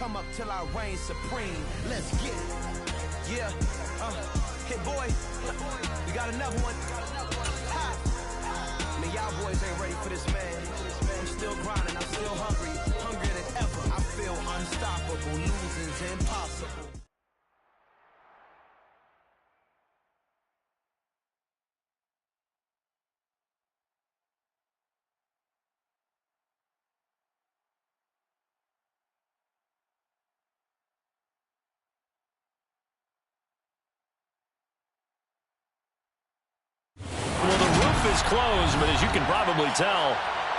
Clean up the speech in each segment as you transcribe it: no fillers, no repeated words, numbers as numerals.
come up till I reign supreme. Let's get it. Yeah, hit boy. We got another one. Ha. Man, y'all boys ain't ready for this, man. I'm still grinding, I'm still hungry, hungrier than ever. I feel unstoppable, losing's impossible. Is closed, but as you can probably tell,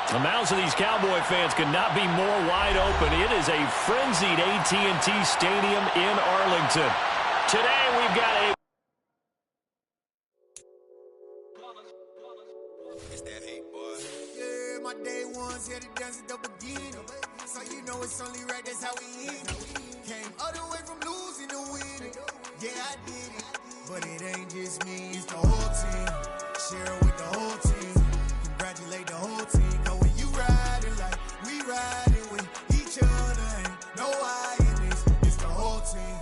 the mouths of these Cowboy fans could not be more wide open. It is a frenzied AT&T Stadium in Arlington. Today we've got a... It's that hate, boy. Yeah, my day ones here to dance at the beginning. So you know it's only right, that's how we end. Came all the way from losing to winning. Yeah, I did it. But it ain't just me, it's the whole team. Share with the whole team. Congratulate the whole team. Cause when you riding like we riding with each other, ain't no I in this. It's the whole team.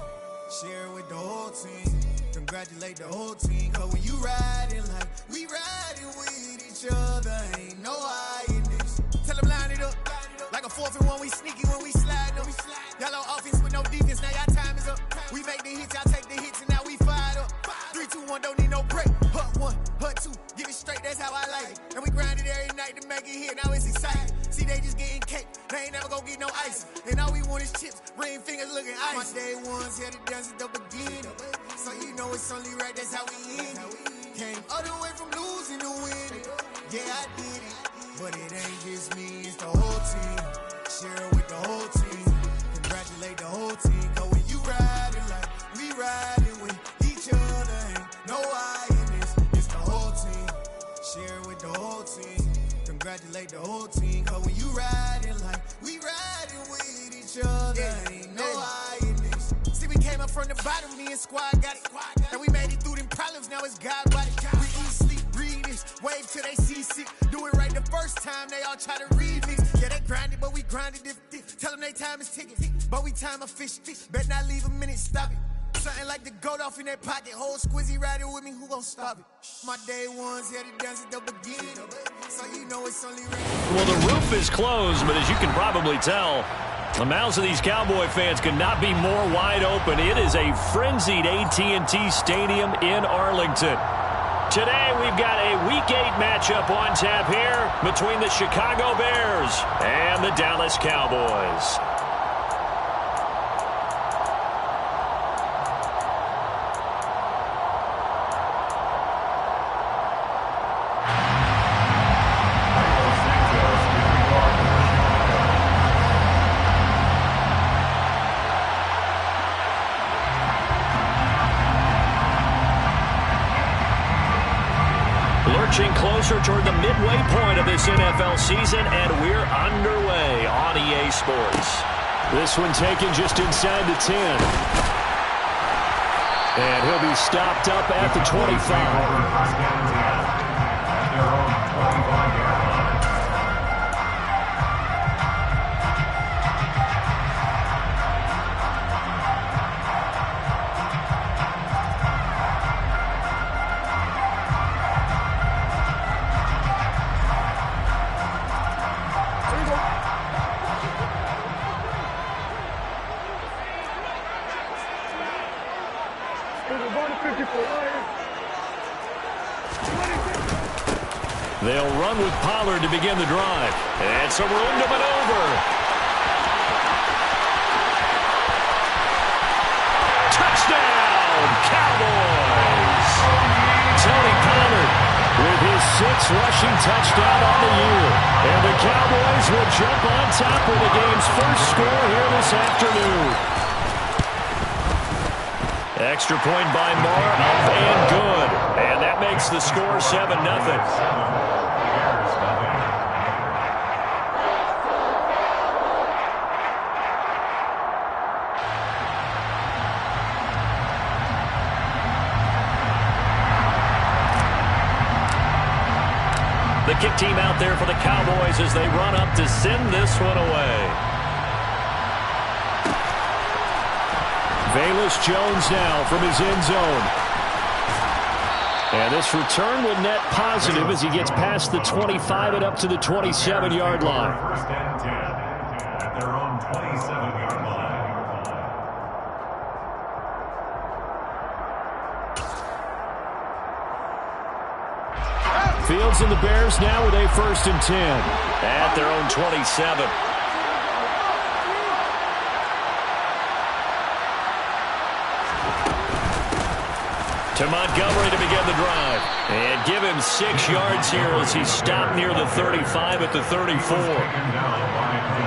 Share with the whole team. Congratulate the whole team. Cause when you riding like we riding with each other, ain't no I in this. Tell them line it up. Like a 4th and 1, we sneaky when we slide them. Y'all on offense with no defense, now y'all time is up. We make the hits, y'all take the hits, and now we fired up. 3, 2, 1, don't need no break. Hut 1, hut 2, get it straight, that's how I like it. And we grind it every night to make it hit, now it's exciting. See, they just getting cake, they ain't never gonna get no ice. And all we want is chips, ring fingers looking ice. My day ones here to dance at the beginning. So you know it's only right, that's how we end it. Came all the way from losing to winning. Yeah, I did it. But it ain't just me, it's the whole team. Share with the whole team. Congratulate the whole team. Cause when you riding like we riding with each other, ain't no I in this. It's the whole team. Share with the whole team. Congratulate the whole team. Cause when you riding like we riding with each other, ain't no I in this. See, we came up from the bottom, me and squad got it. And we made it through them problems, now it's God body. We eat, sleep, breathe this, wave till they see sick. Do it right the first time, they all try to remix. Yeah, they grinded, but we grinded if. Tell them they time is ticking, but we time a fish. Bet not leave a minute, stop it. Something like the goat off in that pocket. Whole squizzy riding with me, who gon' stop it? My day ones here to dance at the beginning. So you know it's only right. Well, the roof is closed, but as you can probably tell, the mouths of these Cowboy fans could not be more wide open. It is a frenzied AT&T Stadium in Arlington. Today, we've got a Week 8 matchup on tap here between the Chicago Bears and the Dallas Cowboys. Lurching closer toward the midway point of this NFL season, and we're underway on EA Sports. This one taken just inside the 10. And he'll be stopped up at the 25. They'll run with Pollard to begin the drive. And some room to maneuver. Touchdown, Cowboys! Tony Pollard with his 6th rushing touchdown on the year. And the Cowboys will jump on top with the game's first score here this afternoon. Extra point by Moore, up and good. And that makes the score 7-0. The kick team out there for the Cowboys as they run up to send this one away. Velus Jones now from his end zone. And this return will net positive as he gets past the 25 and up to the 27-yard line. First and 10 at their own 27-yard line. Fields and the Bears now with a 1st and 10 at their own 27. To Montgomery to begin the drive. And give him 6 yards here as he stopped near the 35 at the 34.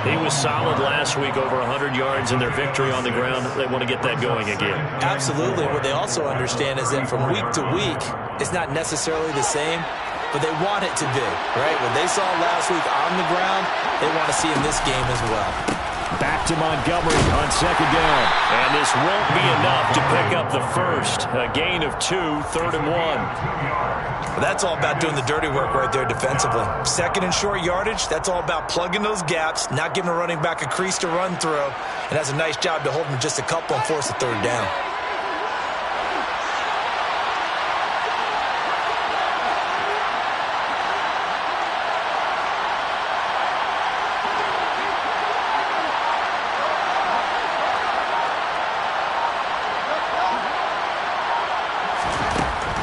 He was solid last week, over 100 yards in their victory on the ground. They want to get that going again. Absolutely. What they also understand is that from week to week, it's not necessarily the same, but they want it to be, right? What they saw last week on the ground, they want to see in this game as well. Back to Montgomery on 2nd down. And this won't be enough to pick up the first. A gain of 2, 3rd and 1. Well, that's all about doing the dirty work right there defensively. 2nd and short yardage, that's all about plugging those gaps, not giving a running back a crease to run through, and that's a nice job to hold him just a couple and force a 3rd down.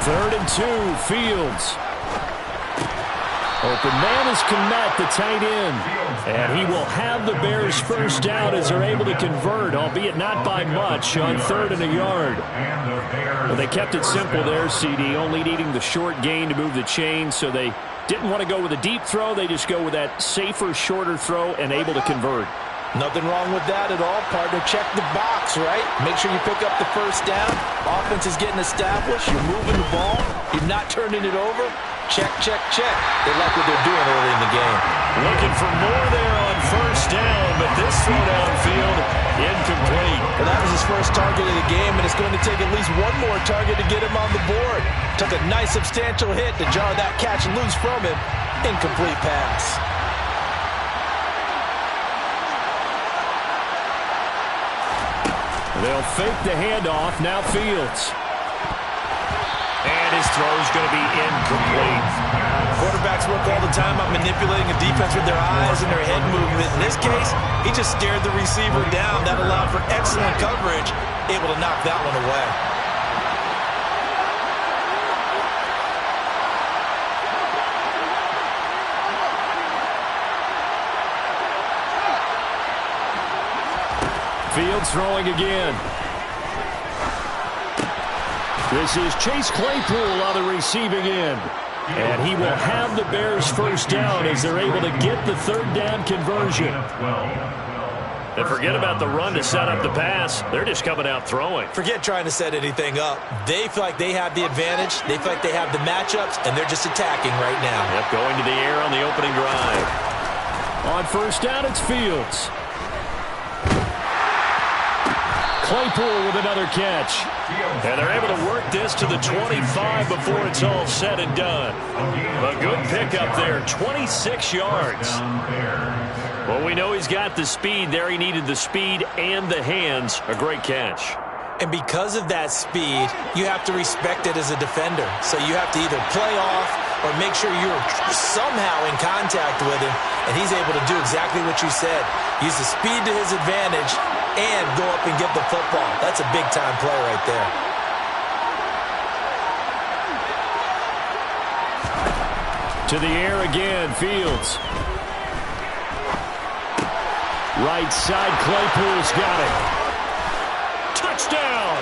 Third and 2, Fields. Open man is Kmet, the tight end. And he will have the Bears first down as they're able to convert, albeit not by much, on 3rd and a yard. Well, they kept it simple there, CD, only needing the short gain to move the chain, so they didn't want to go with a deep throw. They just go with that safer, shorter throw and able to convert. Nothing wrong with that at all, partner. Check the box, right? Make sure you pick up the first down. Offense is getting established. You're moving the ball. You're not turning it over. Check, check, check. They like what they're doing early in the game. Looking for more there on 1st down, but this throw downfield, incomplete. Well, that was his first target of the game, and it's going to take at least one more target to get him on the board. Took a nice substantial hit to jar that catch loose from him. Incomplete pass. They'll fake the handoff. Now Fields. And his throw is going to be incomplete. Quarterbacks work all the time on manipulating a defense with their eyes and their head movement. In this case, he just stared the receiver down. That allowed for excellent coverage, able to knock that one away. Fields throwing again. This is Chase Claypool on the receiving end. And he will have the Bears first down as they're able to get the 3rd down conversion. And forget about the run to set up the pass. They're just coming out throwing. Forget trying to set anything up. They feel like they have the advantage. They feel like they have the matchups, and they're just attacking right now. Yep, going to the air on the opening drive. On 1st down, it's Fields. Claypool with another catch. And they're able to work this to the 25 before it's all said and done. A good pickup there, 26 yards. Well, we know he's got the speed there. He needed the speed and the hands. A great catch. And because of that speed, you have to respect it as a defender. So you have to either play off or make sure you're somehow in contact with him. And he's able to do exactly what you said. Use the speed to his advantage and go up and get the football. That's a big-time play right there. To the air again, Fields. Right side, Claypool's got it. Touchdown!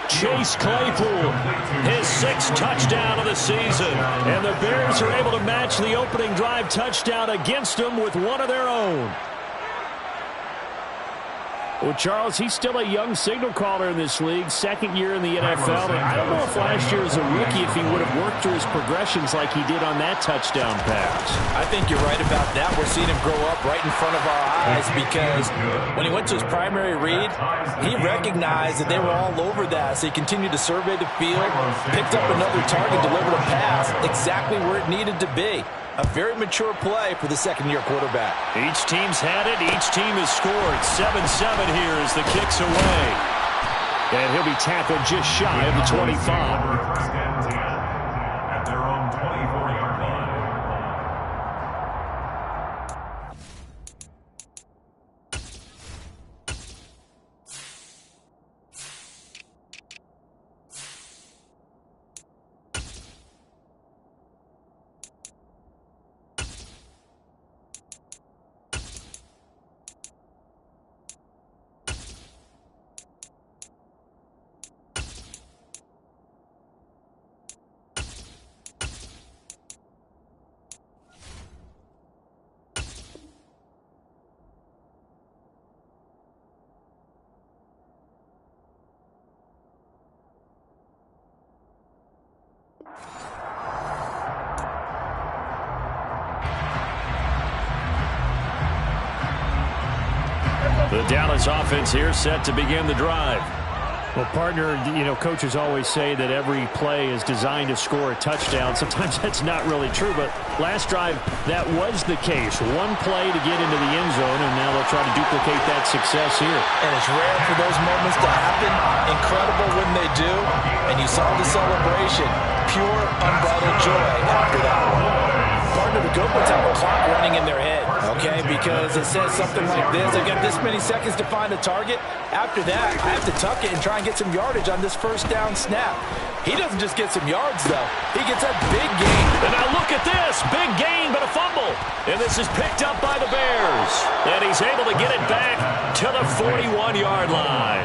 Chase Claypool, his 6th touchdown of the season. And the Bears are able to match the opening drive touchdown against them with one of their own. Well, Charles, he's still a young signal caller in this league, 2nd year in the NFL. And I don't know if last year as a rookie if he would have worked through his progressions like he did on that touchdown pass. I think you're right about that. We're seeing him grow up right in front of our eyes because when he went to his primary read, he recognized that they were all over that. So he continued to survey the field, picked up another target, delivered a pass exactly where it needed to be. A very mature play for the 2nd-year quarterback. Each team's had it. Each team has scored. 7-7 here as the kick's away. And he'll be tackled just shy of the 25. At their own 24-yard line. The Dallas offense here set to begin the drive. Well, partner, coaches always say that every play is designed to score a touchdown. Sometimes that's not really true, but last drive, that was the case. One play to get into the end zone, and now they'll try to duplicate that success here. And it's rare for those moments to happen. Incredible when they do. And you saw the celebration. Pure, unbridled joy after that one. Partner, the good ones have a clock running in their head, okay? Because it says something like this. I've got this many seconds to find a target. After that, I have to tuck it and try and get some yardage on this first down snap. He doesn't just get some yards, though. He gets a big gain. And now look at this. Big gain, but a fumble. And this is picked up by the Bears. And he's able to get it back to the 41-yard line.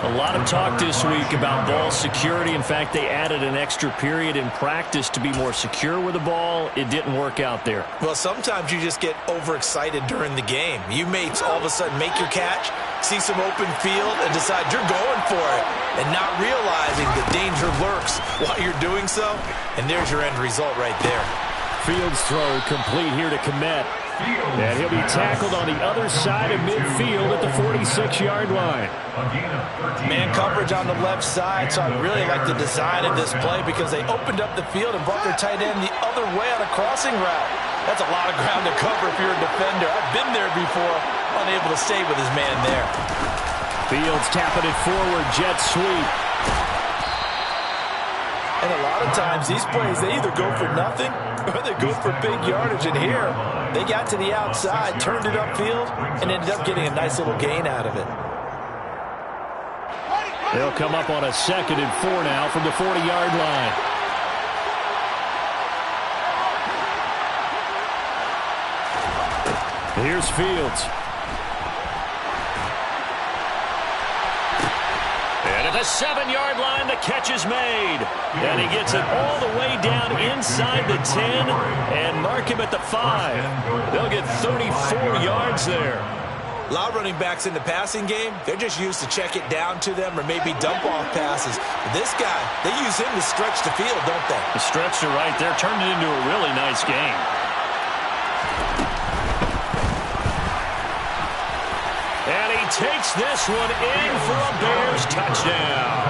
A lot of talk this week about ball security. In fact, they added an extra period in practice to be more secure with the ball. It didn't work out there. Well, sometimes you just get overexcited during the game. You may all of a sudden make your catch, see some open field, and decide you're going for it, and not realizing the danger lurks while you're doing so. And there's your end result right there. Fields throw complete here to Kmet. And he'll be tackled on the other side of midfield at the 46-yard line. Man coverage on the left side, so I really like the design of this play because they opened up the field and brought their tight end the other way on a crossing route. That's a lot of ground to cover if you're a defender. I've been there before, unable to stay with his man there. Fields tapping it forward, jet sweep. And a lot of times, these plays, they either go for nothing or they go for big yardage. And here, they got to the outside, turned it upfield, and ended up getting a nice little gain out of it. They'll come up on a 2nd and 4 now from the 40-yard line. Here's Fields. And at the 7-yard line, the catch is made. And he gets it all the way down inside the 10 and mark him at the 5. They'll get 34 yards there. A lot of running backs in the passing game, they're just used to check it down to them or maybe dump off passes. But this guy, they use him to stretch the field, don't they? The stretch to right there turned it into a really nice game. And he takes this one in for a Bears touchdown.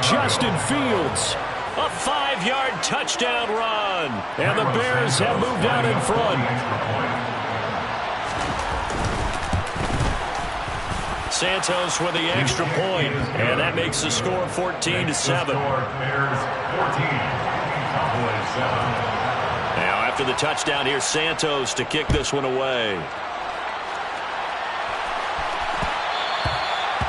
Justin Fields, a 5-yard touchdown run. And the Bears have moved out in front. Santos with the extra point, and that makes the score 14-7. Now after the touchdown, here's Santos to kick this one away.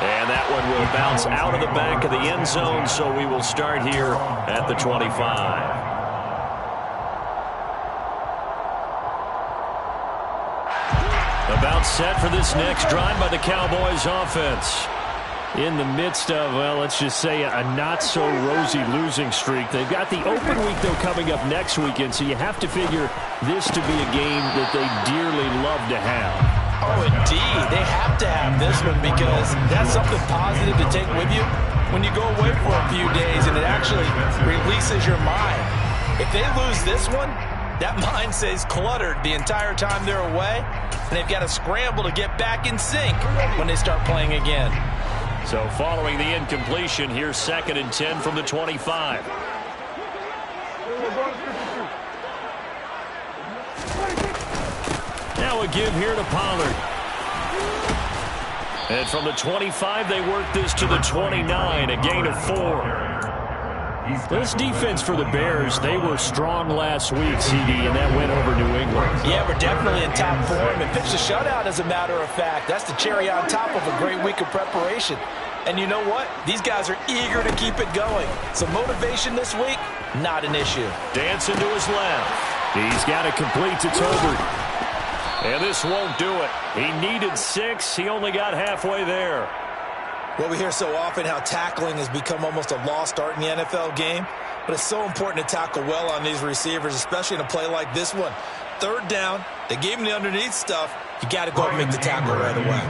And that one will bounce out of the back of the end zone, so we will start here at the 25. About set for this next drive by the Cowboys offense. In the midst of, well, let's just say a not-so-rosy losing streak. They've got the open week, though, coming up next weekend, so you have to figure this to be a game that they dearly love to have. Oh, indeed. They have to have this one because that's something positive to take with you when you go away for a few days, and it actually releases your mind. If they lose this one, that mind stays cluttered the entire time they're away, and they've got to scramble to get back in sync when they start playing again. So following the incompletion, here's 2nd and 10 from the 25. Now a give here to Pollard. And from the 25, they work this to the 29, a gain of 4. This defense for the Bears, they were strong last week, CD, and that went over New England. Yeah, we're definitely in top form and pitched a shutout, as a matter of fact. That's the cherry on top of a great week of preparation. And you know what? These guys are eager to keep it going. So motivation this week, not an issue. Dancing to his left. He's got it complete to Tolbert. And this won't do it. He needed 6. He only got halfway there. Well, we hear so often how tackling has become almost a lost art in the NFL game. But it's so important to tackle well on these receivers, especially in a play like this one. 3rd down, they gave him the underneath stuff. You got to go and make the tackle right away.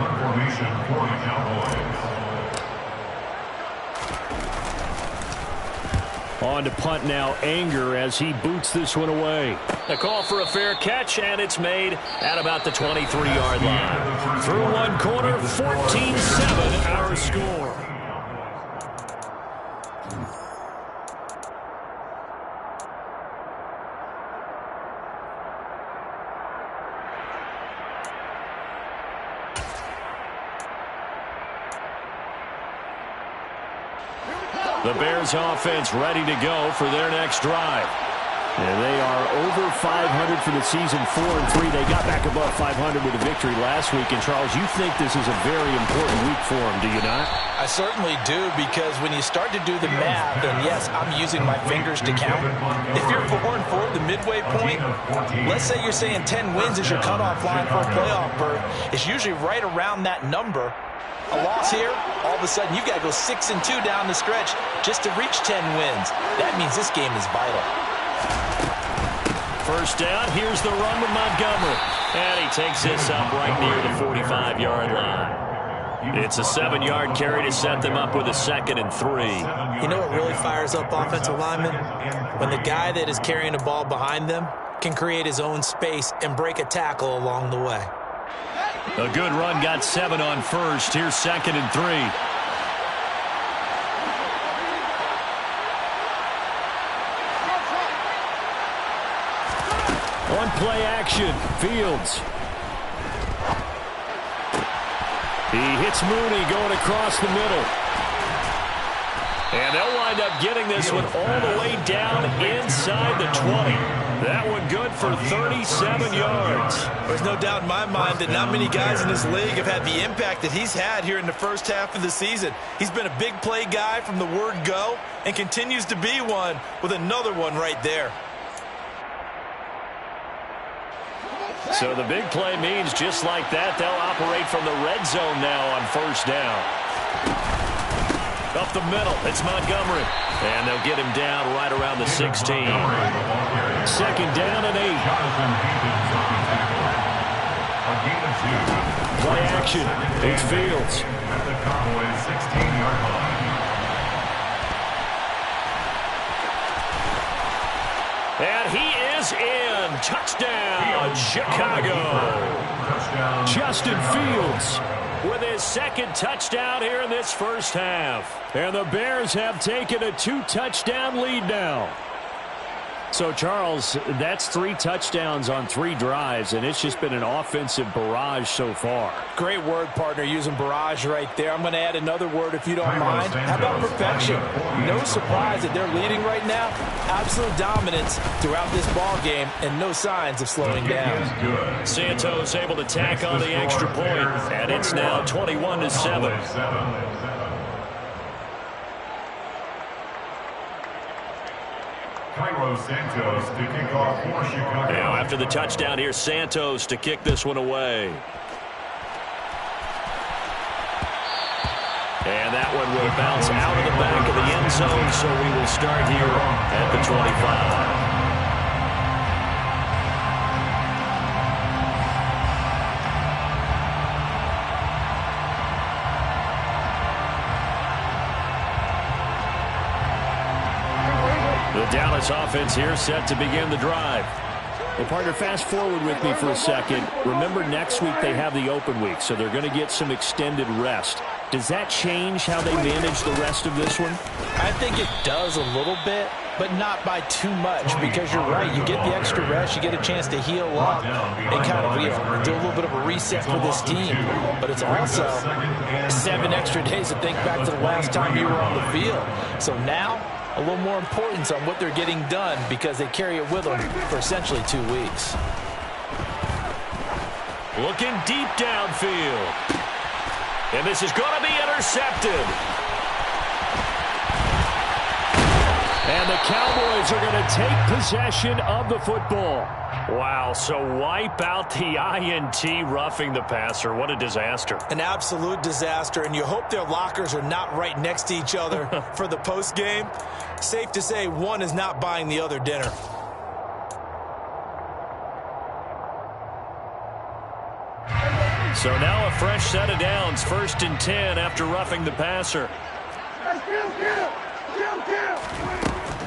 On to punt now, Anger, as he boots this one away. A call for a fair catch, and it's made at about the 23-yard line. Through one quarter, 14-7 our score. The Bears offense ready to go for their next drive. And they are over 500 for the season, 4-3. They got back above 500 with a victory last week. And, Charles, you think this is a very important week for them, do you not? I certainly do, because when you start to do the math, and yes, I'm using my fingers to count. If you're 4-4, the midway point, let's say you're saying 10 wins is your cutoff line for a playoff berth. It's usually right around that number. A loss here, all of a sudden you've got to go 6-2 down the stretch just to reach 10 wins. That means this game is vital. First down, here's the run with Montgomery. And he takes this up right near the 45-yard line. It's a 7-yard carry to set them up with a 2nd and 3. You know what really fires up offensive linemen? When the guy that is carrying the ball behind them can create his own space and break a tackle along the way. A good run, got 7 on first. Here's 2nd and 3. On play action, Fields. He hits Mooney going across the middle. And they'll wind up getting this one all the way down inside the 20. That one good for 37 yards. There's no doubt in my mind that not many guys in this league have had the impact that he's had here in the first half of the season. He's been a big play guy from the word go and continues to be one with another one right there. So the big play means just like that, they'll operate from the red zone now on first down. Up the middle, it's Montgomery. And they'll get him down right around the 16. 2nd down and 8. Play action. It's Fields. And he is in. Touchdown, Chicago. Justin Fields with his 2nd touchdown here in this first half. And the Bears have taken a 2-touchdown lead now. So, Charles, that's 3 touchdowns on 3 drives, and it's just been an offensive barrage so far. Great word, partner, using barrage right there. I'm going to add another word if you don't mind. How about perfection? No surprise that they're leading right now. Absolute dominance throughout this ball game and no signs of slowing down. Santos able to tack on the extra point, and it's now 21-7. Santos to kick off for Chicago. Now after the touchdown, here's Santos to kick this one away. And that one will bounce out of the back of the end zone, so we will start here at the 25. The Dallas offense here set to begin the drive. Well, partner, fast forward with me for a second. Remember, next week they have the open week, so they're going to get some extended rest. Does that change how they manage the rest of this one? I think it does a little bit, but not by too much, because you're right. You get the extra rest. You get a chance to heal up and kind of do a little bit of a reset for this team. But it's also 7 extra days to think back to the last time you were on the field. So now, a little more importance on what they're getting done because they carry it with them for essentially 2 weeks. Looking deep downfield. And this is going to be intercepted. And the Cowboys are going to take possession of the football. Wow, so wipe out the INT roughing the passer. What a disaster. An absolute disaster, and you hope their lockers are not right next to each other for the postgame. Safe to say one is not buying the other dinner. So now a fresh set of downs, 1st and 10 after roughing the passer.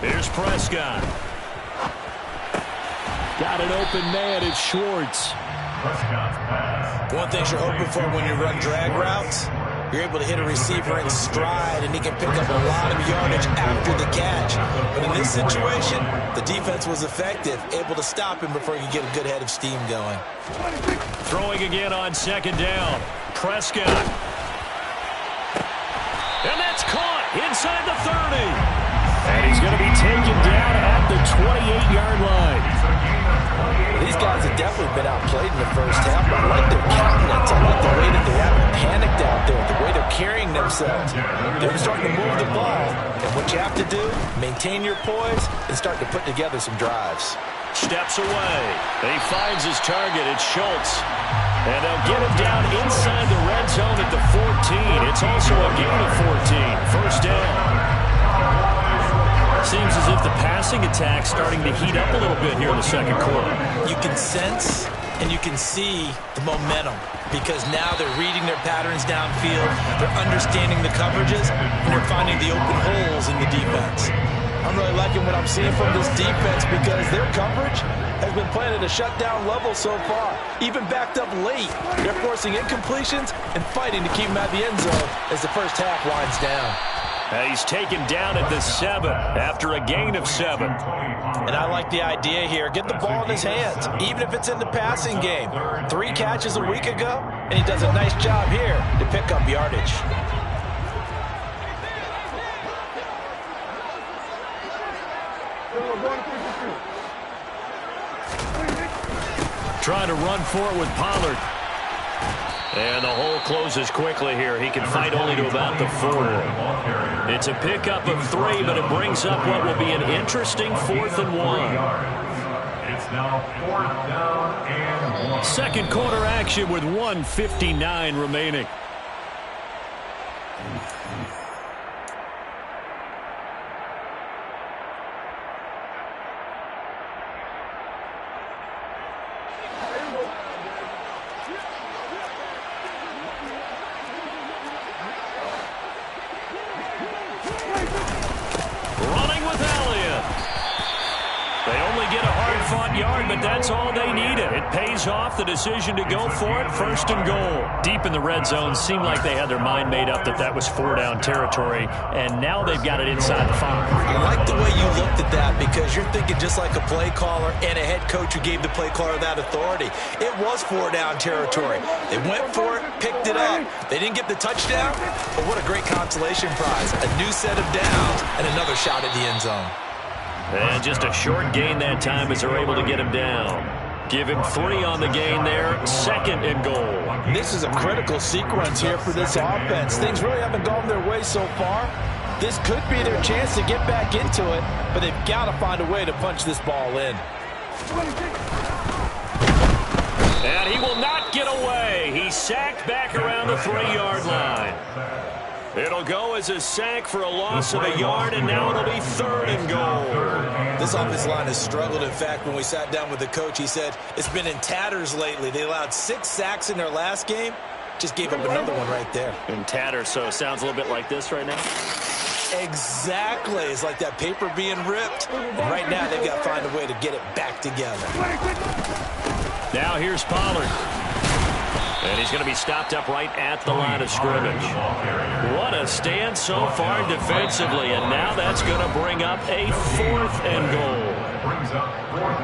Here's Prescott. Got an open man, it's Schwartz. One thing you're hoping for when you run drag routes, you're able to hit a receiver in stride, and he can pick up a lot of yardage after the catch. But in this situation, the defense was effective, able to stop him before he could get a good head of steam going. Throwing again on 2nd down. Prescott. And that's caught inside the 30. And he's going to be taken down at the 28-yard line. These guys have definitely been outplayed in the first half. I like their countenance. I like the way that they haven't panicked out there, the way they're carrying themselves. They're starting to move the ball. And what you have to do, maintain your poise and start to put together some drives. Steps away. He finds his target. It's Schultz. And they'll get him down inside the red zone at the 14. It's also a gain of 14. 1st down. Seems as if the passing attack's starting to heat up a little bit here in the 2nd quarter. You can sense and you can see the momentum because now they're reading their patterns downfield, they're understanding the coverages, and they're finding the open holes in the defense. I'm really liking what I'm seeing from this defense because their coverage has been playing at a shutdown level so far. Even backed up late, they're forcing incompletions and fighting to keep them at the end zone as the first half winds down. He's taken down at the 7 after a gain of 7. And I like the idea here. Get the ball in his hands, even if it's in the passing game. 3 catches a week ago, and he does a nice job here to pick up yardage. Trying to run for it with Pollard. And the hole closes quickly here. He can fight only to about the 4. It's a pickup of 3, but it brings up what will be an interesting 4th and 1. It's now 4th down and 1. 2nd quarter action with 1:59 remaining. But that's all they needed. It pays off the decision to go for it. 1st and goal. Deep in the red zone, seemed like they had their mind made up that that was 4-down territory, and now they've got it inside the 5. I like the way you looked at that because you're thinking just like a play caller and a head coach who gave the play caller that authority. It was 4-down territory. They went for it, picked it up. They didn't get the touchdown, but what a great consolation prize. A new set of downs and another shot at the end zone. And just a short gain that time as they're able to get him down. Give him 3 on the gain there. 2nd and goal. This is a critical sequence here for this offense. Things really haven't gone their way so far. This could be their chance to get back into it, but they've got to find a way to punch this ball in. And he will not get away. He's sacked back around the 3-yard line. It'll go as a sack for a loss of a yard, and now it'll be 3rd and goal. This offensive line has struggled. In fact, when we sat down with the coach, he said it's been in tatters lately. They allowed 6 sacks in their last game. Just gave up another one right there. In tatters, so it sounds a little bit like this right now? Exactly. It's like that paper being ripped. And right now, they've got to find a way to get it back together. Now here's Pollard. And he's going to be stopped up right at the line of scrimmage. What a stand so far defensively, and now that's going to bring up a 4th and goal.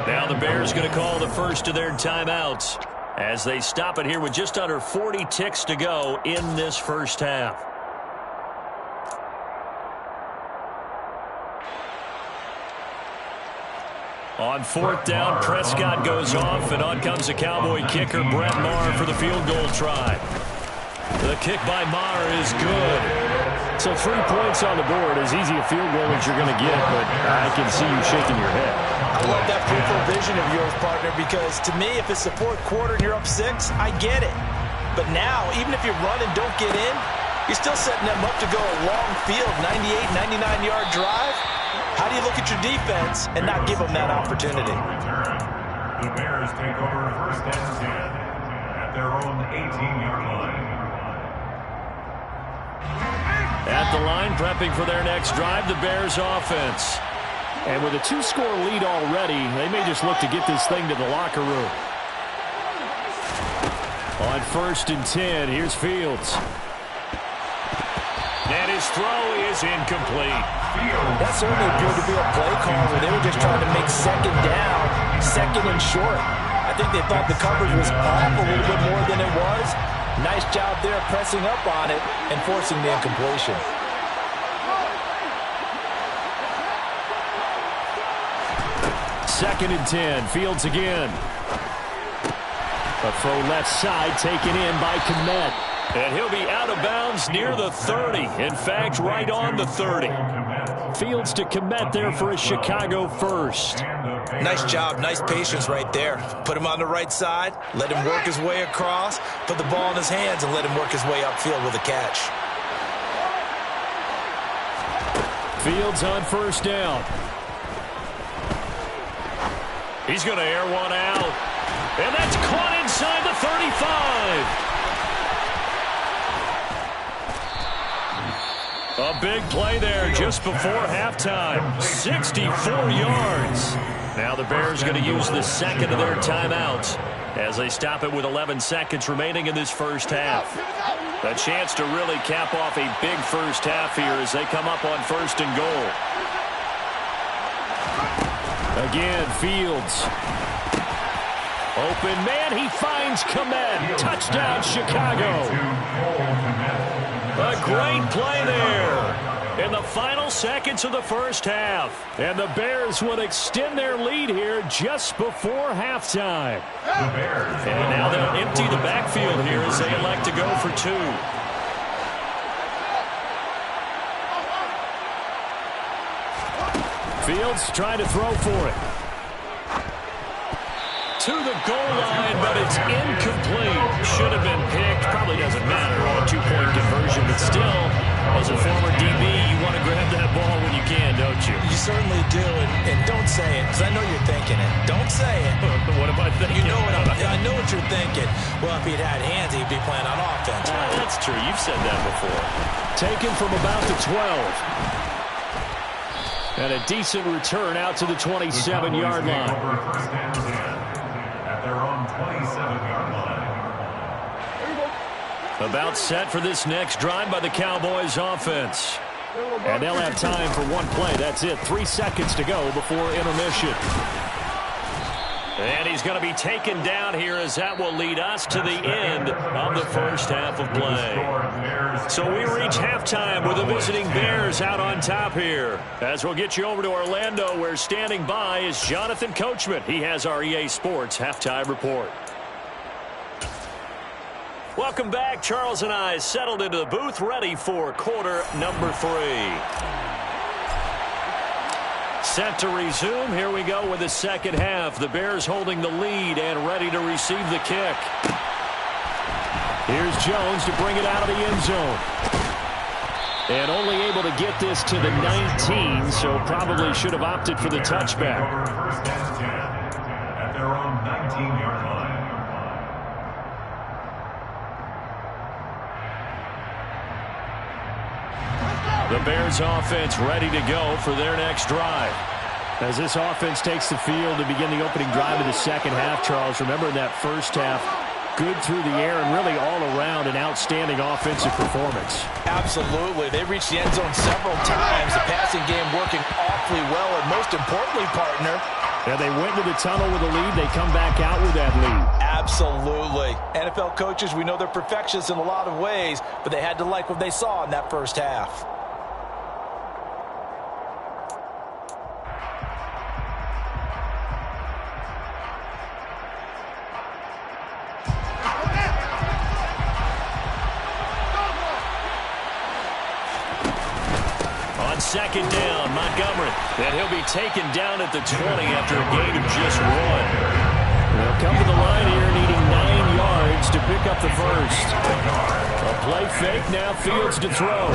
Now the Bears going to call the first of their timeouts as they stop it here with just under 40 ticks to go in this first half. On 4th down, Prescott goes off, and on comes the Cowboy kicker, Brett Maher, for the field goal try. The kick by Maher is good. So 3 points on the board, as easy a field goal as you're going to get, but I can see you shaking your head. I love that peripheral vision of yours, partner, because to me, if it's the 4th quarter and you're up 6, I get it. But now, even if you run and don't get in, you're still setting them up to go a long field, 98, 99-yard drive. How do you look at your defense and not give them that opportunity? The Bears take over 1st and 10 at their own 18-yard line. At the line, prepping for their next drive, the Bears offense. And with a 2-score lead already, they may just look to get this thing to the locker room. On 1st and 10, here's Fields. And his throw is incomplete. That certainly appeared to be a play call where they were just trying to make 2nd down, 2nd and short. I think they thought the coverage was off a little bit more than it was. Nice job there pressing up on it and forcing the incompletion. Second and 10, Fields again. A throw left side taken in by Kmet. And he'll be out of bounds near the 30. In fact, right on the 30. Fields to Kmet there for a Chicago first. Nice job, nice patience right there. Put him on the right side, let him work his way across, put the ball in his hands, and let him work his way upfield with a catch. Fields on 1st down. He's going to air one out. And that's caught inside the 35. A big play there just before halftime. 64 yards. Now the Bears going to use the 2nd of their timeouts as they stop it with 11 seconds remaining in this first half. A chance to really cap off a big first half here as they come up on 1st and goal. Again, Fields. Open man, he finds Kmet. Touchdown, Chicago. A great play there in the final seconds of the first half. And the Bears would extend their lead here just before halftime. And now they'll empty the backfield here as they elect to go for 2. Fields trying to throw for it. To the goal line, but it's incomplete. Should have been picked. Probably doesn't matter on a 2-point conversion, but still, as a former DB, you want to grab that ball when you can, don't you? You certainly do, and don't say it, because I know you're thinking it. Don't say it. What am I thinking? You know what I know what you're thinking. Well, if he'd had hands, he'd be playing on offense. That's true. You've said that before. Taken from about the 12. And a decent return out to the 27-yard line. At their own 27-yard line. About set for this next drive by the Cowboys offense. And they'll have time for one play. That's it. 3 seconds to go before intermission. And he's going to be taken down here as that will lead us to the end of the first half of play. So we reach halftime with the visiting Bears out on top here. As we'll get you over to Orlando, where standing by is Jonathan Coachman. He has our EA Sports halftime report. Welcome back. Charles and I settled into the booth, ready for quarter number 3. Set to resume. Here we go with the second half. The Bears holding the lead and ready to receive the kick. Here's Jones to bring it out of the end zone. And only able to get this to the 19, so probably should have opted for the touchback. First and 10 at their own 19-yard line. The Bears offense ready to go for their next drive. As this offense takes the field to begin the opening drive of the second half, Charles, remember in that first half, good through the air and really all around an outstanding offensive performance. Absolutely. They reached the end zone several times. The passing game working awfully well, and most importantly, partner, and they went to the tunnel with a lead. They come back out with that lead. Absolutely. NFL coaches, we know they're perfectionists in a lot of ways, but they had to like what they saw in that first half. Second down, Montgomery. And he'll be taken down at the 20 after a gain of just 1. They'll come to the line here needing 9 yards to pick up the first. A play fake, now Fields to throw.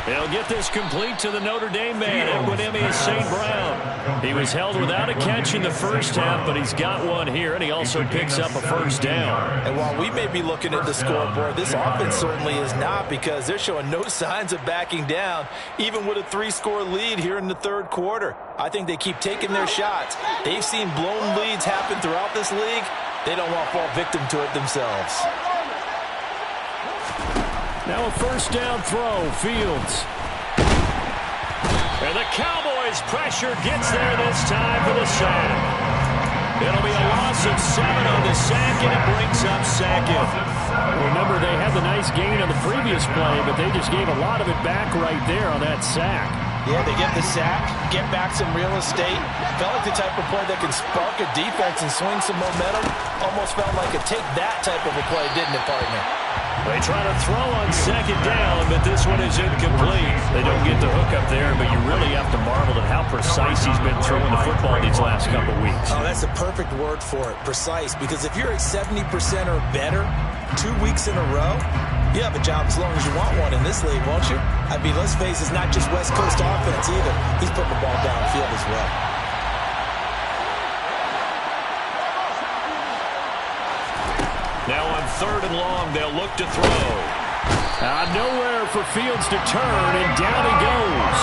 They'll get this complete to the Notre Dame man, Equinemius St. Brown. He was held without a catch in the first half, but he's got one here, and he also picks up a first down. And while we may be looking at the scoreboard, this offense certainly is not, because they're showing no signs of backing down, even with a 3-score lead here in the third quarter. I think they keep taking their shots. They've seen blown leads happen throughout this league. They don't want to fall victim to it themselves. Now a first down throw, Fields. And the Cowboys' pressure gets there this time for the sack. It'll be a loss of 7 on the sack, and it brings up second. Remember, they had the nice gain on the previous play, but they just gave a lot of it back right there on that sack. Yeah, they get the sack, get back some real estate. Felt like the type of play that can spark a defense and swing some momentum. Almost felt like a take that type of a play, didn't it, partner? They try to throw on second down, but this one is incomplete. They don't get the hook up there, but you really have to marvel at how precise he's been throwing the football these last couple weeks. Oh, that's a perfect word for it, precise, because if you're at 70% or better 2 weeks in a row, you have a job as long as you want one in this league, won't you? I mean, let's face it, it's not just West Coast offense either. He's putting the ball downfield as well. Now on 3rd and long, they'll look to throw. Nowhere for Fields to turn, and down he goes.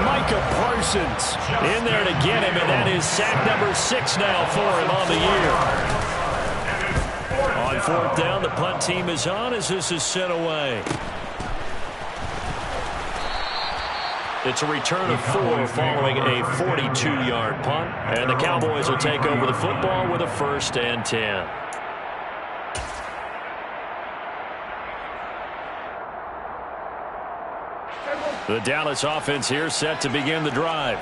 Micah Parsons in there to get him, and that is sack number 6 now for him on the year. On 4th down, the punt team is on as this is sent away. It's a return of 4 following a 42-yard punt, and the Cowboys will take over the football with a 1st and 10. The Dallas offense here set to begin the drive.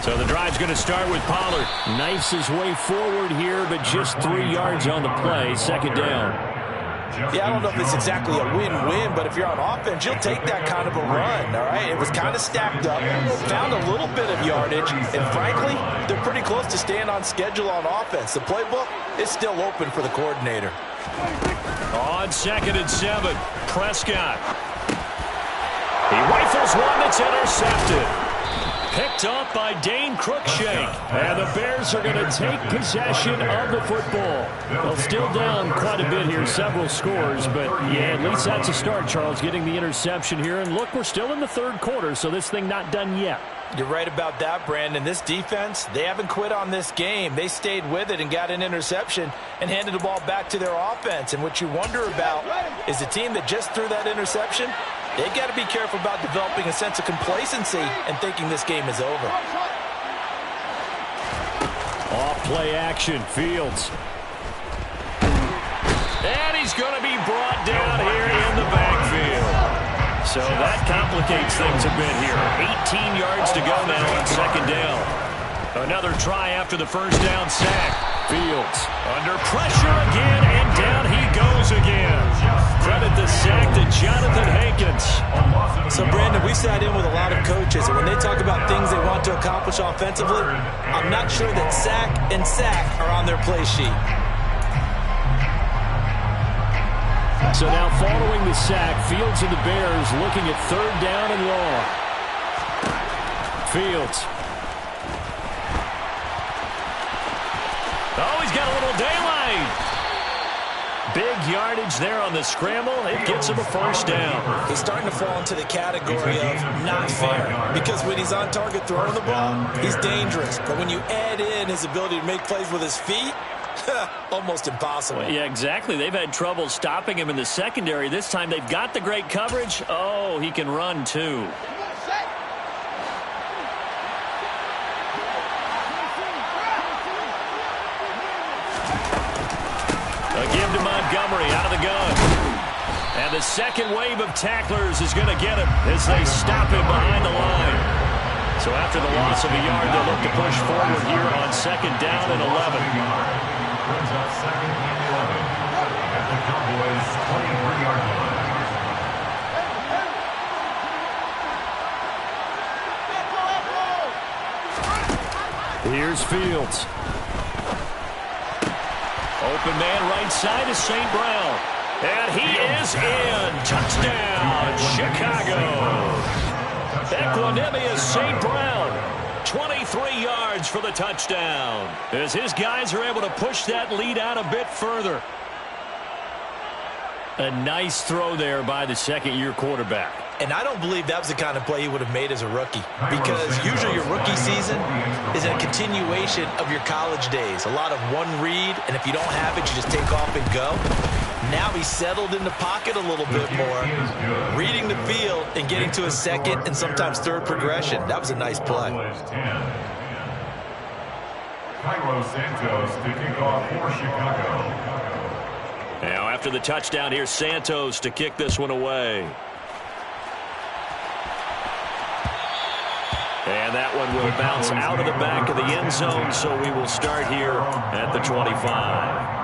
So the drive's going to start with Pollard. Knifes his way forward here, but just 3 yards on the play. 2nd down. Yeah, I don't know if it's exactly a win-win, but if you're on offense, you'll take that kind of a run, all right? It was kind of stacked up, found a little bit of yardage, and frankly, they're pretty close to staying on schedule on offense. The playbook is still open for the coordinator. On 2nd and 7, Prescott. He rifles one that's intercepted. Picked up by Dane Cruikshank. And the Bears are going to take possession of the football. They'll still down quite a bit here, several scores. But, yeah, at least that's a start, Charles, getting the interception here. And, look, we're still in the 3rd quarter, so this thing not done yet. You're right about that, Brandon. This defense, they haven't quit on this game. They stayed with it and got an interception and handed the ball back to their offense. And what you wonder about is the team that just threw that interception, they've got to be careful about developing a sense of complacency and thinking this game is over. Off play action, Fields. And he's going to be brought down here in the backfield. So that complicates things a bit here. 18 yards to go now on 2nd down. Another try after the first down sack. Fields under pressure again, and down he goes again. Credit the sack to Jonathan Hankins. So, Brandon, we sat in with a lot of coaches, and when they talk about things they want to accomplish offensively, I'm not sure that sack and sack are on their play sheet. So now following the sack, Fields and the Bears looking at 3rd down and long. Fields. Oh, he's got a little daylight. Big yardage there on the scramble. It gets him a first down. He's starting to fall into the category of not fair, because when he's on target throwing the ball, he's dangerous. But when you add in his ability to make plays with his feet, almost impossible. Yeah, exactly. They've had trouble stopping him in the secondary. This time they've got the great coverage. Oh, he can run too. A give to Montgomery out of the gun. And the second wave of tacklers is going to get him as they stop him behind the line. So after the loss of a yard, they'll look to push forward here on second down and 11. Brings up second and 11 at the Cowboys' 23-yard line. Here's Fields. Open man right side is St. Brown. And he is in. Touchdown, Chicago. Equanimous St. Brown. 23 yards for the touchdown. As his guys are able to push that lead out a bit further. A nice throw there by the second-year quarterback. And I don't believe that was the kind of play he would have made as a rookie, because usually your rookie season is a continuation of your college days. A lot of one read, and if you don't have it, you just take off and go. Now he's settled in the pocket a little bit more, reading the field and getting to a second and sometimes third progression. That was a nice play. Cairo Santos to kick off for Chicago. Now after the touchdown, here's Santos to kick this one away. And that one will bounce out of the back of the end zone, so we will start here at the 25.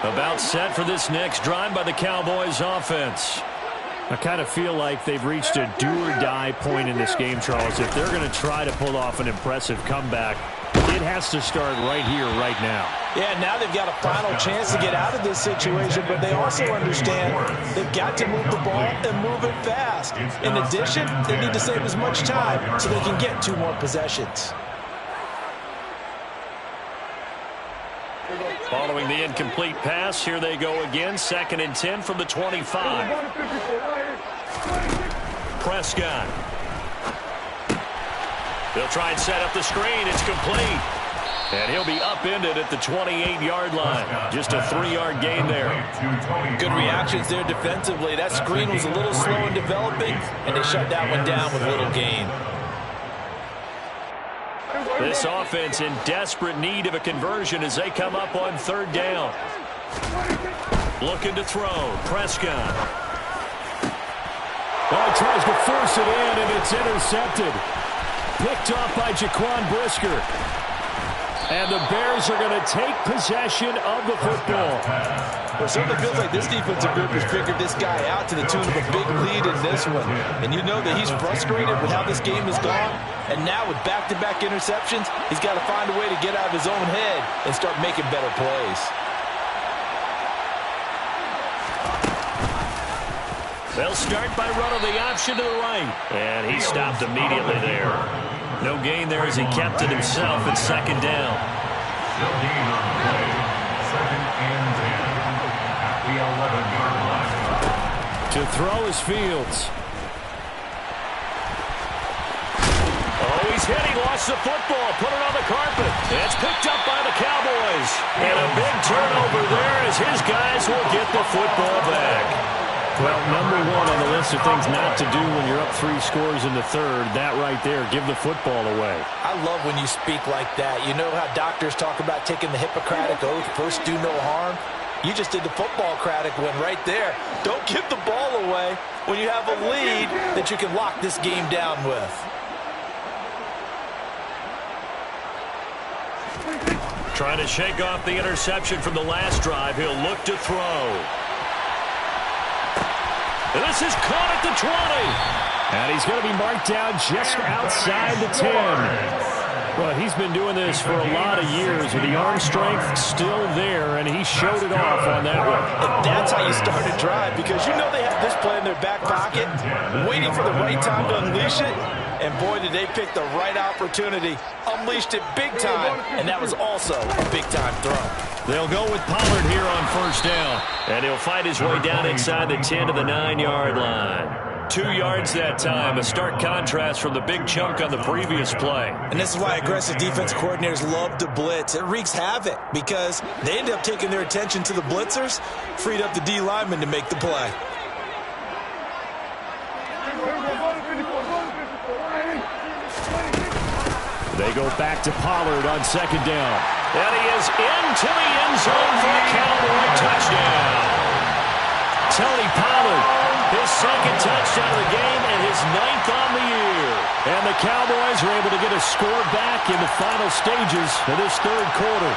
About set for this next drive by the Cowboys offense. I kind of feel like they've reached a do-or-die point in this game, Charles. If they're going to try to pull off an impressive comeback, it has to start right here, right now. Yeah, now they've got a final chance to get out of this situation, but they also understand they've got to move the ball and move it fast. In addition, they need to save as much time so they can get 2 more possessions. Following the incomplete pass, here they go again. 2nd and 10 from the 25. Prescott. They'll try and set up the screen. It's complete. And he'll be upended at the 28-yard line. Just a 3-yard gain there. Good reactions there defensively. That screen was a little slow in developing, and they shut that one down with little gain. This offense in desperate need of a conversion as they come up on 3rd down. Looking to throw. Prescott. Well, tries to force it in, and it's intercepted. Picked off by Jaquan Brisker. And the Bears are going to take possession of the football. Well, it certainly feels like this defensive group has figured this guy out to the tune of a big lead in this one. And you know that he's frustrated with how this game has gone. And now with back-to-back interceptions, he's got to find a way to get out of his own head and start making better plays. They'll start by running the option to the right. And he stopped immediately there. No gain there as he kept it himself at 2nd down. No gain on the play. 2nd and 10 at the 11-yard line. To throw is Fields. Oh, he's hit. He lost the football. Put it on the carpet. It's picked up by the Cowboys. And a big turnover there as his guys will get the football back. Well, number 1 on the list of things not to do when you're up 3 scores in the 3rd, that right there, give the football away. I love when you speak like that. You know how doctors talk about taking the Hippocratic oath, first do no harm? You just did the football-cratic one right there. Don't give the ball away when you have a lead that you can lock this game down with. Trying to shake off the interception from the last drive. He'll look to throw. And this is caught at the 20. And he's going to be marked down just outside the 10. Well, he's been doing this for a lot of years with the arm strength still there, and he showed it off on that one. And that's how you start a drive, because you know they have this play in their back pocket, waiting for the right time to unleash it. And boy, did they pick the right opportunity. Unleashed it big time, and that was also a big-time throw. They'll go with Pollard here on first down. And he'll fight his way down inside the 10 to the 9-yard line. 2 yards that time, a stark contrast from the big chunk on the previous play. And this is why aggressive defense coordinators love to blitz. It wreaks havoc because they end up taking their attention to the blitzers, freed up the D lineman to make the play. They go back to Pollard on second down. And he is into the end zone for a Cowboy touchdown. Tony Pollard, his second touchdown of the game and his 9th on the year. And the Cowboys are able to get a score back in the final stages of this third quarter.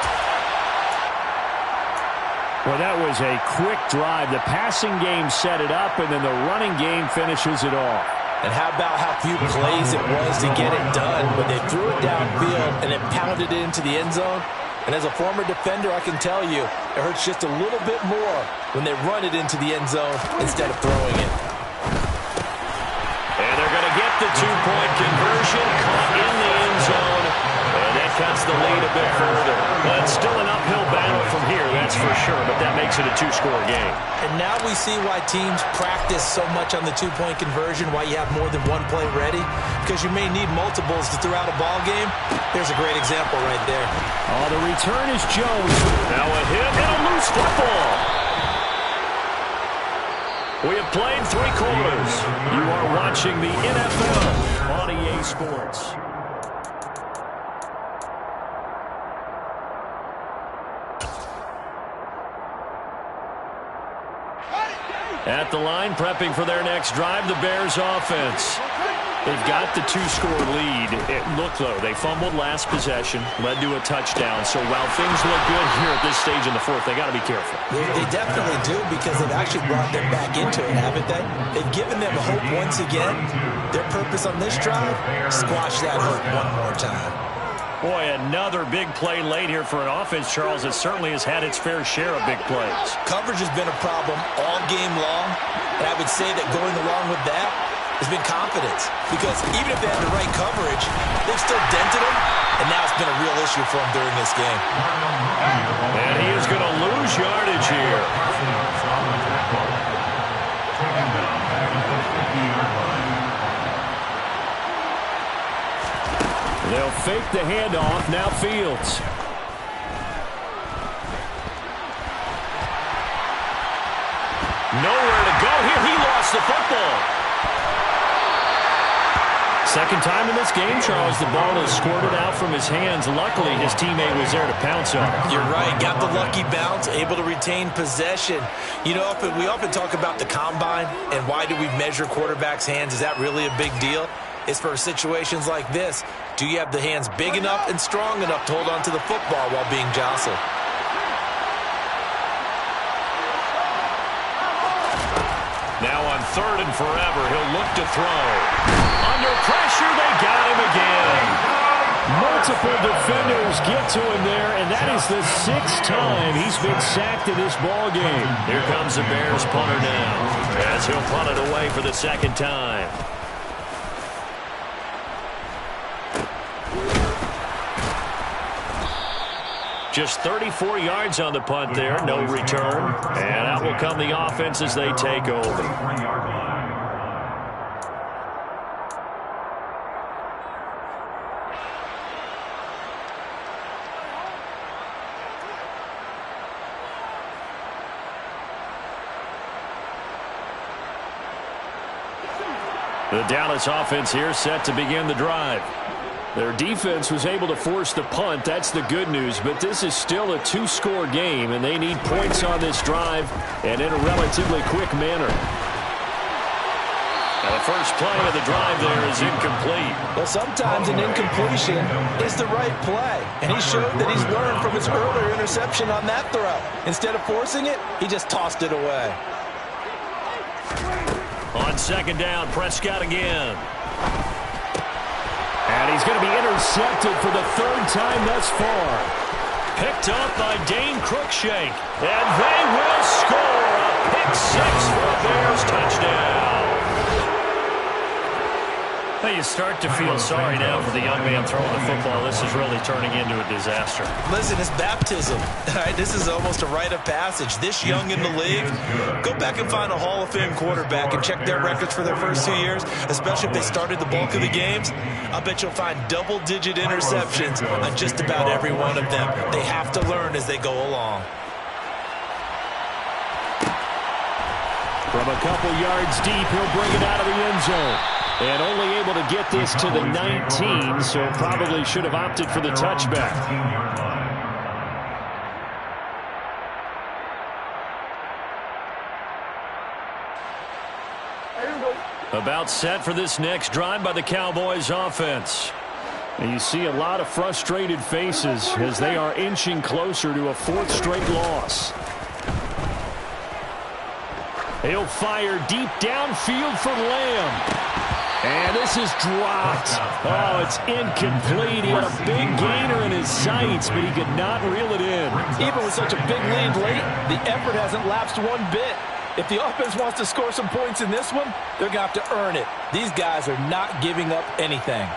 Well, that was a quick drive. The passing game set it up, and then the running game finishes it off. And how about how few plays it was to get it done when they threw it downfield and then pounded it into the end zone? And as a former defender, I can tell you, it hurts just a little bit more when they run it into the end zone instead of throwing it. And they're going to get the 2-point conversion, caught in the end zone. And that cuts the lead a bit further. But still an uphill battle from here, that's for sure. But that makes it a 2-score game. And now we see why teams practice so much on the 2-point conversion, why you have more than one play ready, because you may need multiples to throw out a ball game. There's a great example right there. Oh, the return is Jones. Now a hit and a loose football. We have played 3 quarters. You are watching the NFL on EA Sports. At the line, prepping for their next drive, the Bears offense. They've got the 2-score lead. It looked, though, they fumbled last possession, led to a touchdown. So while things look good here at this stage in the fourth, they got to be careful. They definitely do, because they've actually brought them back into it, haven't they? They've given them hope once again. Their purpose on this drive, squash that hope one more time. Boy, another big play late here for an offense, Charles, that certainly has had its fair share of big plays. Coverage has been a problem all game long, and I would say that going along with that has been confidence, because even if they had the right coverage, they've still dented them, and now it's been a real issue for them during this game. And he is going to lose yardage here. They'll fake the handoff. Now Fields. Nowhere to go here. He lost the football. Second time in this game, Charles, the ball is squirted out from his hands. Luckily, his teammate was there to pounce on it. You're right. Got the lucky bounce, able to retain possession. You know, we often talk about the combine and why do we measure quarterbacks' hands. Is that really a big deal? It's for situations like this. Do you have the hands big enough and strong enough to hold on to the football while being jostled? Now on 3rd and forever, he'll look to throw. Under pressure, they got him again. Multiple defenders get to him there, and that is the 6th time he's been sacked in this ball game. Here comes the Bears punter now, as he'll punt it away for the 2nd time. Just 34 yards on the punt there, no return. And out will come the offense as they take over. The Dallas offense here set to begin the drive. Their defense was able to force the punt. That's the good news. But this is still a 2-score game, and they need points on this drive and in a relatively quick manner. Now the first play of the drive there is incomplete. Well, sometimes an incompletion is the right play. And he showed that he's learned from his earlier interception on that throw. Instead of forcing it, he just tossed it away. On 2nd down, Prescott again. And And he's going to be intercepted for the third time thus far. Picked up by Dane Cruikshank. And they will score a pick six for a Bears touchdown. Well, you start to feel sorry now for the young man throwing the football. This is really turning into a disaster. Listen, it's baptism. Right? This is almost a rite of passage. This young in the league, go back and find a Hall of Fame quarterback and check their records for their first 2 years, especially if they started the bulk of the games. I bet you'll find double-digit interceptions on just about every one of them. They have to learn as they go along. From a couple yards deep, he'll bring it out of the end zone. And only able to get this to the 19, so probably should have opted for the touchback. About set for this next drive by the Cowboys offense. And you see a lot of frustrated faces as they are inching closer to a fourth straight loss. He'll fire deep downfield for Lamb. And this is dropped. Oh, it's incomplete. He had a big gainer in his sights, but he could not reel it in. Even with such a big lead late, the effort hasn't lapsed one bit. If the offense wants to score some points in this one, they're going to have to earn it. These guys are not giving up anything.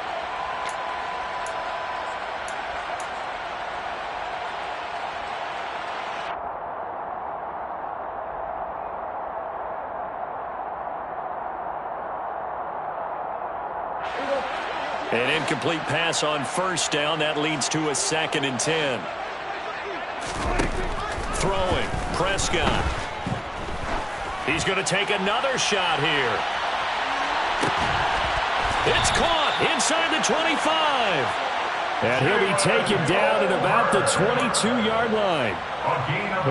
An incomplete pass on first down. That leads to a 2nd and 10. Throwing. Prescott. He's going to take another shot here. It's caught inside the 25. And he'll be taken down at about the 22-yard line.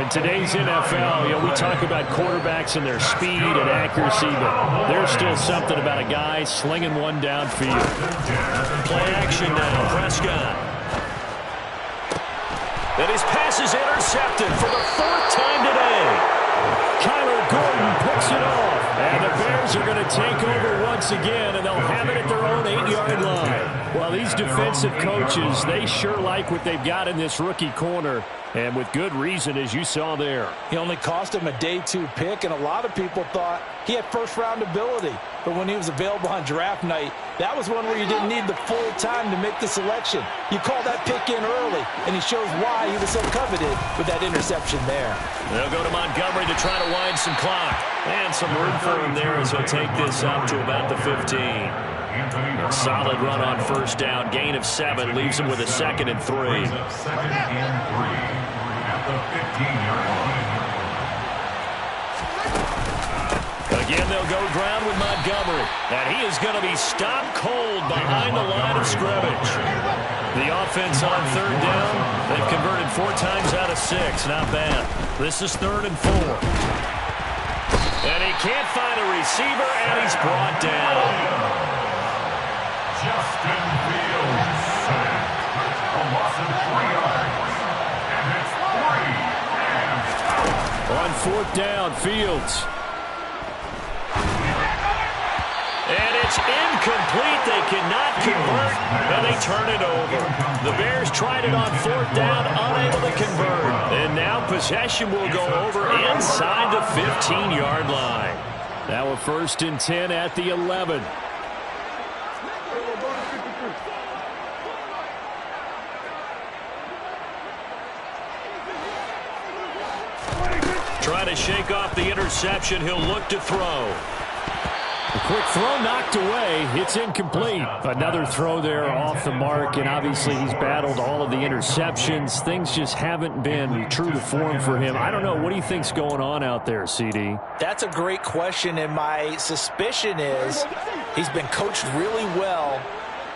In today's NFL, we talk about quarterbacks and their speed and accuracy, but there's still something about a guy slinging one downfield. Play action now, Prescott. And his pass is intercepted for the 4th time today. Kyler Gordon picks it off. And the Bears are going to take over once again, and they'll have it at their own 8-yard line. Well, these defensive coaches, they sure like what they've got in this rookie corner, and with good reason, as you saw there. He only cost him a day 2 pick, and a lot of people thought he had first-round ability. But when he was available on draft night, that was one where you didn't need the full time to make the selection. You call that pick in early, and he shows why he was so coveted with that interception there. They'll go to Montgomery to try to wind some clock. And some room for him there as he'll take this up to about the 15. A solid run on first down. Gain of 7 leaves him with a 2nd and 3. 2nd and 3 at the 15-yard line. Again, they'll go ground with Montgomery. And he is going to be stopped cold behind the line of scrimmage. The offense on 3rd down. They've converted 4 times out of 6. Not bad. This is 3rd and 4. And he can't find a receiver, and he's brought down. Justin Fields sacked. A loss of 3 yards. And it's 3 and out. On 4th down, Fields. And it's incomplete. They cannot convert, and they turn it over. The Bears tried it on 4th down, unable to convert. And now possession will go over inside the 15-yard line. Now a 1st and 10 at the 11. Trying to shake off the interception. He'll look to throw. A quick throw knocked away. It's incomplete. Another throw there off the mark, and obviously he's battled all of the interceptions. Things just haven't been true to form for him. I don't know. What do you think's going on out there, CD? That's a great question, and my suspicion is he's been coached really well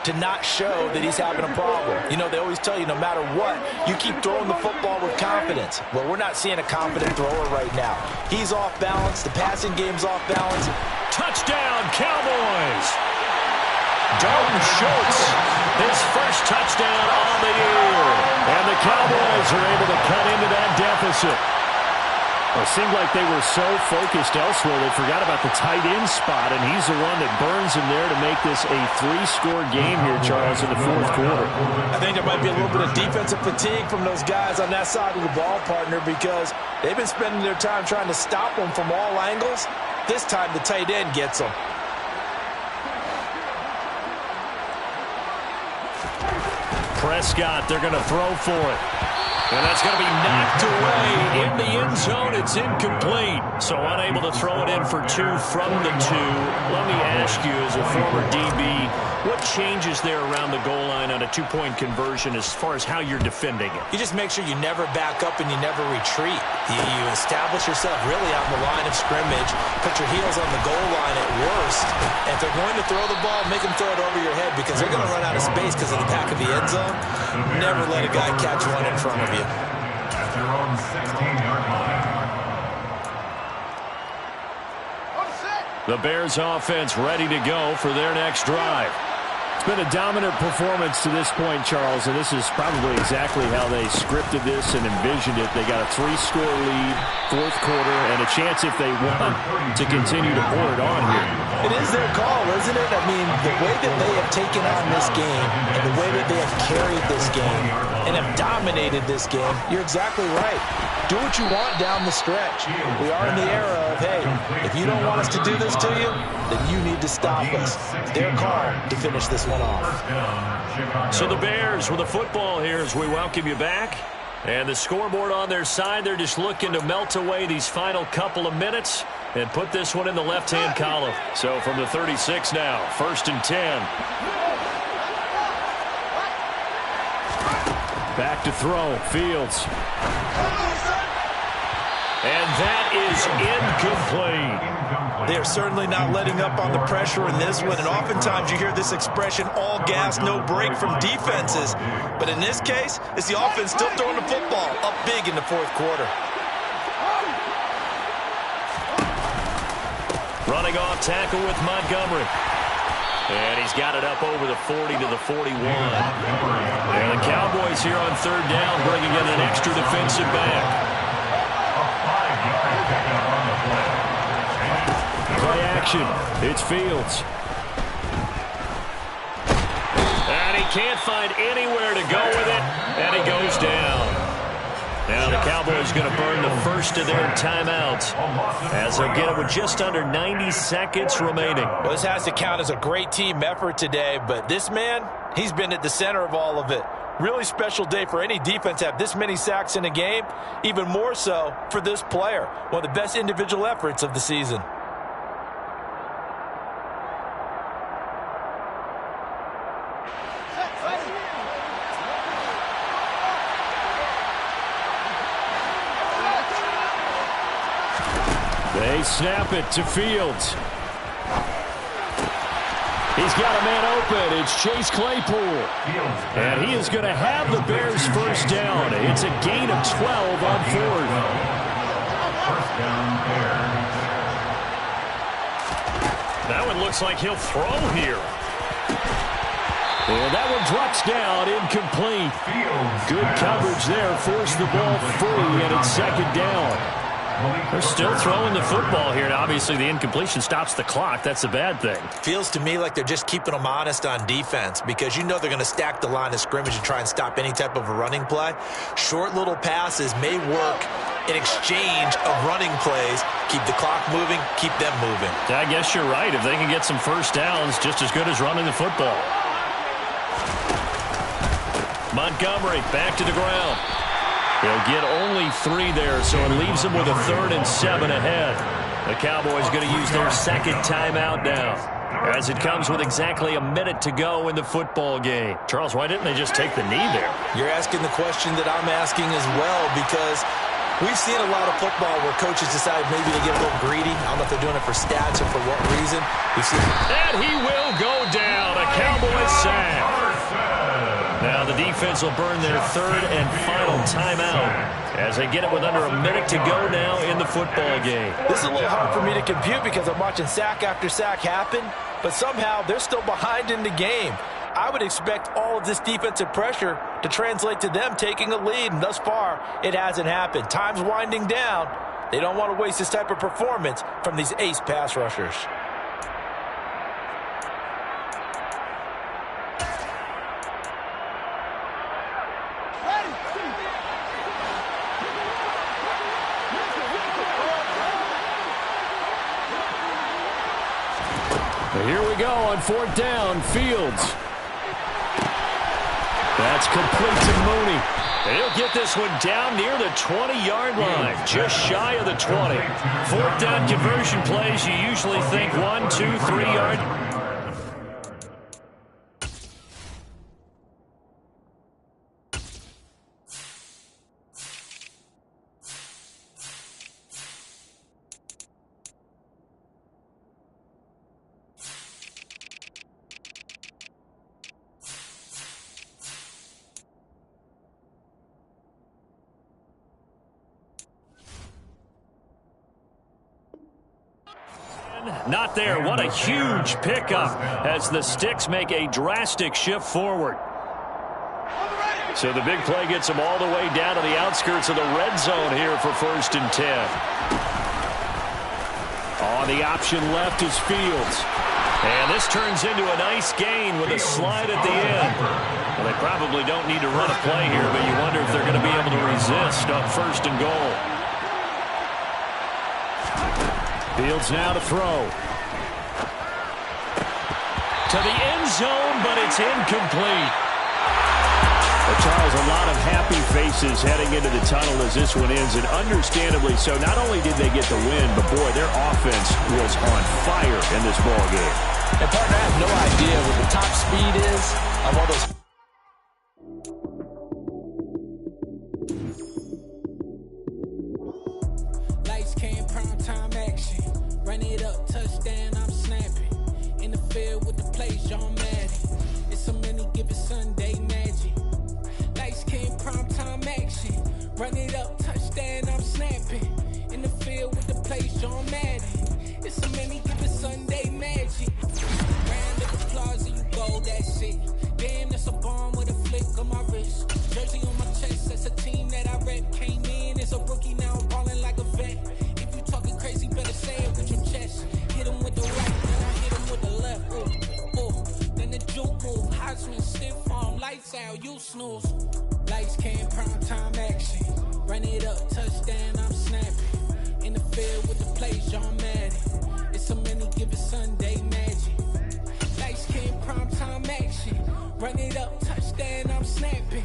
to not show that he's having a problem. You know, they always tell you no matter what, you keep throwing the football with confidence. Well, we're not seeing a confident thrower right now. He's off balance. The passing game's off balance. Touchdown, Cowboys! Dalton Schultz, his first touchdown on the year. And the Cowboys are able to cut into that deficit. Well, it seemed like they were so focused elsewhere they forgot about the tight end spot, and he's the one that burns him there to make this a 3-score game here, Charles, in the fourth quarter. I think there might be a little bit of defensive fatigue from those guys on that side of the ball, partner, because they've been spending their time trying to stop them from all angles. This time the tight end gets them. Prescott, they're going to throw for it. And that's going to be knocked away in the end zone. It's incomplete. So unable to throw it in for 2 from the 2. Let me ask you, as a former DB, what changes there around the goal line on a 2-point conversion as far as how you're defending it? You just make sure you never back up and you never retreat. You establish yourself really on the line of scrimmage, put your heels on the goal line at worst. And if they're going to throw the ball, make them throw it over your head because they're going to run out of space because of the back of the end zone. Never let a guy catch one in front of you. At their own 16-yard line. The Bears offense ready to go for their next drive. It's been a dominant performance to this point, Charles, and this is probably exactly how they scripted this and envisioned it. They got a 3-score lead, fourth quarter, and a chance, if they want, to continue to pour it on here. It is their call, isn't it? I mean, the way that they have taken on this game and the way that they have carried this game and have dominated this game, you're exactly right. Do what you want down the stretch. We are in the era of, hey, if you don't want us to do this to you, then you need to stop us. Their call to finish this one off. So the Bears with the football here as we welcome you back. And the scoreboard on their side, they're just looking to melt away these final couple of minutes and put this one in the left-hand column. So from the 36 now, 1st and 10. Back to throw, Fields. And that is incomplete. They are certainly not letting up on the pressure in this one, and oftentimes you hear this expression, all gas, no break from defenses. But in this case, it's the offense still throwing the football up big in the fourth quarter. Running off tackle with Montgomery. And he's got it up over the 40 to the 41. And the Cowboys here on 3rd down bringing in an extra defensive back. Play action. It's Fields. And he can't find anywhere to go with it. And he goes down. Now the Cowboys going to burn the first of their timeouts as they'll get it with just under 90 seconds remaining. Well, this has to count as a great team effort today, but this man, he's been at the center of all of it. Really special day for any defense to have this many sacks in a game, even more so for this player. One of the best individual efforts of the season. They snap it to Fields. He's got a man open. It's Chase Claypool. And he is going to have the Bears first down. It's a gain of 12 on 4th. First down, Bears. That one looks like he'll throw here. And that one drops down, incomplete. Good coverage there. Forced the ball free, and it's 2nd down. They're still throwing the football here. Now, obviously, the incompletion stops the clock. That's a bad thing. Feels to me like they're just keeping them honest on defense because you know they're going to stack the line of scrimmage and try and stop any type of a running play. Short little passes may work in exchange of running plays. Keep the clock moving, keep them moving. I guess you're right. If they can get some first downs, just as good as running the football. Montgomery back to the ground. They'll get only 3 there, so it leaves them with a 3rd and 7 ahead. The Cowboys going to use their 2nd timeout now, as it comes with exactly a minute to go in the football game. Charles, why didn't they just take the knee there? You're asking the question that I'm asking as well, because we've seen a lot of football where coaches decide maybe to get a little greedy. I don't know if they're doing it for stats or for what reason. We've seen. And he will go down. A Cowboys sack. Now the defense will burn their 3rd and final timeout as they get it with under a minute to go now in the football game. This is a little hard for me to compute because I'm watching sack after sack happen, but somehow they're still behind in the game. I would expect all of this defensive pressure to translate to them taking a lead, and thus far it hasn't happened. Time's winding down. They don't want to waste this type of performance from these ace pass rushers. Here we go on 4th down. Fields. That's complete to Mooney. And he'll get this one down near the 20-yard line, just shy of the 20. 4th down conversion plays, you usually think 1, 2, 3 yard. Not there. What a huge pickup as the Sticks make a drastic shift forward. So the big play gets them all the way down to the outskirts of the red zone here for 1st and 10. On the option left is Fields. And this turns into a nice gain with a slide at the end. Well, they probably don't need to run a play here, but you wonder if they're going to be able to resist on 1st and goal. Fields now to throw. To the end zone, but it's incomplete. Well, Charles, a lot of happy faces heading into the tunnel as this one ends, and understandably so. Not only did they get the win, but, boy, their offense was on fire in this ballgame. And, partner, I have no idea what the top speed is of all those. Lights came, prime time action. Run it up, touchdown, I'm snapping. In the field with the plays, John Madden. It's a many given Sunday magic. Lights came, prime time action. Run it up, touchdown, I'm snapping. In the field with the plays, John Madden. It's a many given Sunday magic. Round of applause and you go, that's it. Damn, that's a bomb with a flick on my wrist. Jersey on my chest, that's a team that I rep. Came in as a rookie, now I'm balling like a vet. If you talking crazy, better say it with your chest. Hit him with the right, then I hit him with the left. Ooh, ooh. Then the juke move, Heisman, stiff arm, lights out, you snooze. Lights came, prime time action. Run it up, touchdown, I'm snapping. In the field with the plays, John Madden. It's a many given Sunday magic. Lights came, prime time action. Run it up, touchdown, I'm snapping.